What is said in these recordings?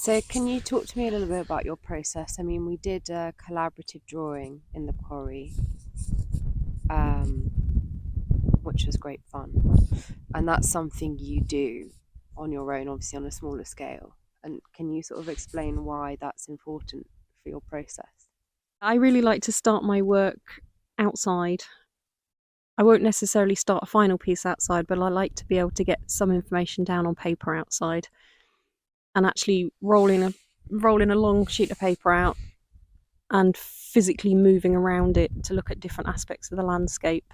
So can you talk to me a little bit about your process? I mean, we did a collaborative drawing in the quarry, which was great fun. And that's something you do on your own, obviously on a smaller scale. And can you sort of explain why that's important for your process? I really like to start my work outside. I won't necessarily start a final piece outside, but I like to be able to get some information down on paper outside, and actually rolling a long sheet of paper out and physically moving around it to look at different aspects of the landscape.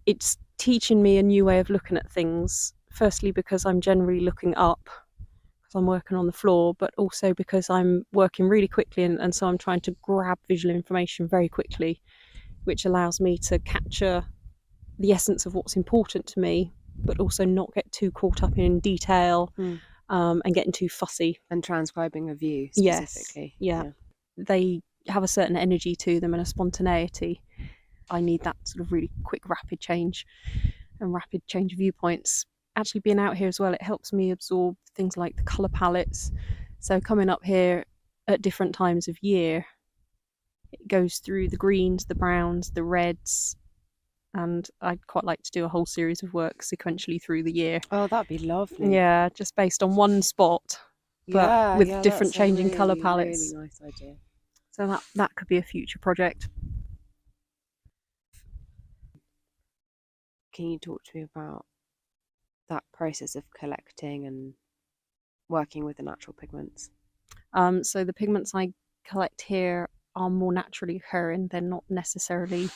It's teaching me a new way of looking at things, firstly because I'm generally looking up because I'm working on the floor, but also because I'm working really quickly, and so I'm trying to grab visual information very quickly, which allows me to capture the essence of what's important to me, but also not get too caught up in detail and getting too fussy. And transcribing a view Yes, specifically. yeah. They have a certain energy to them and a spontaneity. I need that sort of really quick, rapid change and rapid change of viewpoints. Actually being out here as well, it helps me absorb things like the colour palettes. So coming up here at different times of year, it goes through the greens, the browns, the reds, and I'd quite like to do a whole series of work sequentially through the year. Oh, that'd be lovely. Yeah, just based on one spot, but with different changing colour palettes. Really nice idea. So that could be a future project. Can you talk to me about that process of collecting and working with the natural pigments? So the pigments I collect here are more naturally occurring. They're not necessarily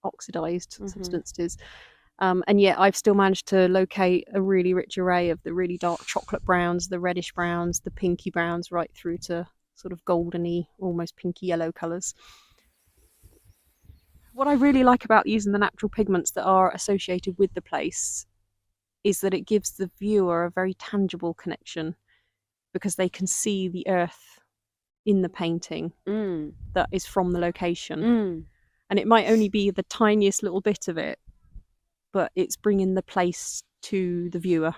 oxidized substances. And yet I've still managed to locate a really rich array of the really dark chocolate browns, the reddish browns, the pinky browns, right through to sort of goldeny, almost pinky yellow colours. What I really like about using the natural pigments that are associated with the place is that it gives the viewer a very tangible connection, because they can see the earth in the painting that is from the location. And it might only be the tiniest little bit of it, but it's bringing the place to the viewer.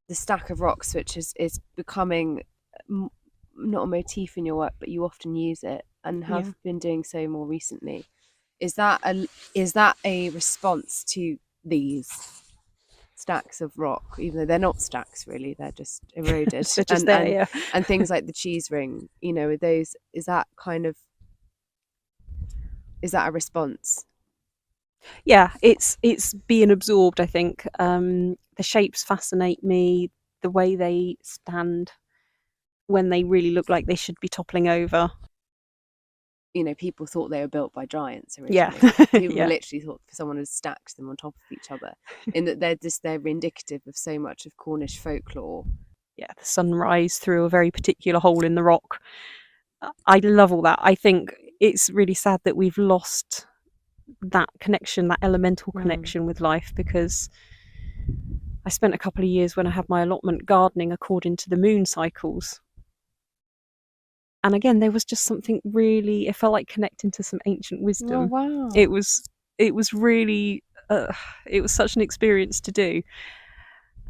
The stack of rocks, which is becoming not a motif in your work, but you often use it and have been doing so more recently. Is that a response to these stacks of rock, even though they're not stacks really, they're just eroded? They're just there, yeah. And things like the cheese ring, you know, with those, is that a response? Yeah, it's being absorbed, I think. The shapes fascinate me, the way they stand when they really look like they should be toppling over. You know, people thought they were built by giants originally. Yeah. People Yeah. literally thought someone had stacked them on top of each other, in that they're indicative of so much of Cornish folklore. Yeah, the sunrise through a very particular hole in the rock. I love all that. I think it's really sad that we've lost that connection, that elemental connection with life, because I spent a couple of years when I had my allotment gardening according to the moon cycles. And again, there was just something really, it felt like connecting to some ancient wisdom. Oh, wow. It was really, it was such an experience to do.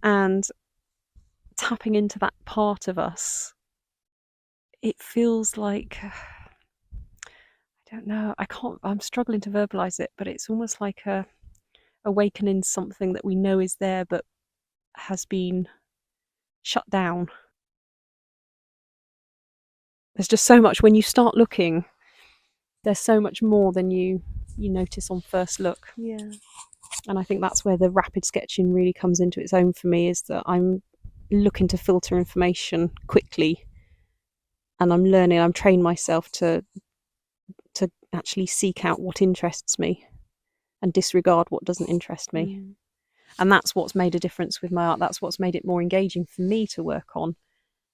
And tapping into that part of us, it feels like, I don't know, I'm struggling to verbalize it, but it's almost like awakening something that we know is there, but has been shut down. There's just so much when you start looking. There's so much more than you notice on first look. Yeah. And I think that's where the rapid sketching really comes into its own for me, is that I'm looking to filter information quickly, and I'm trained myself to actually seek out what interests me and disregard what doesn't interest me. And that's what's made a difference with my art. That's what's made it more engaging for me to work on,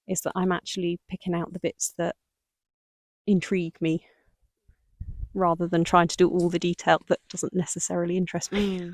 is that I'm actually picking out the bits that intrigue me, rather than trying to do all the detail that doesn't necessarily interest me.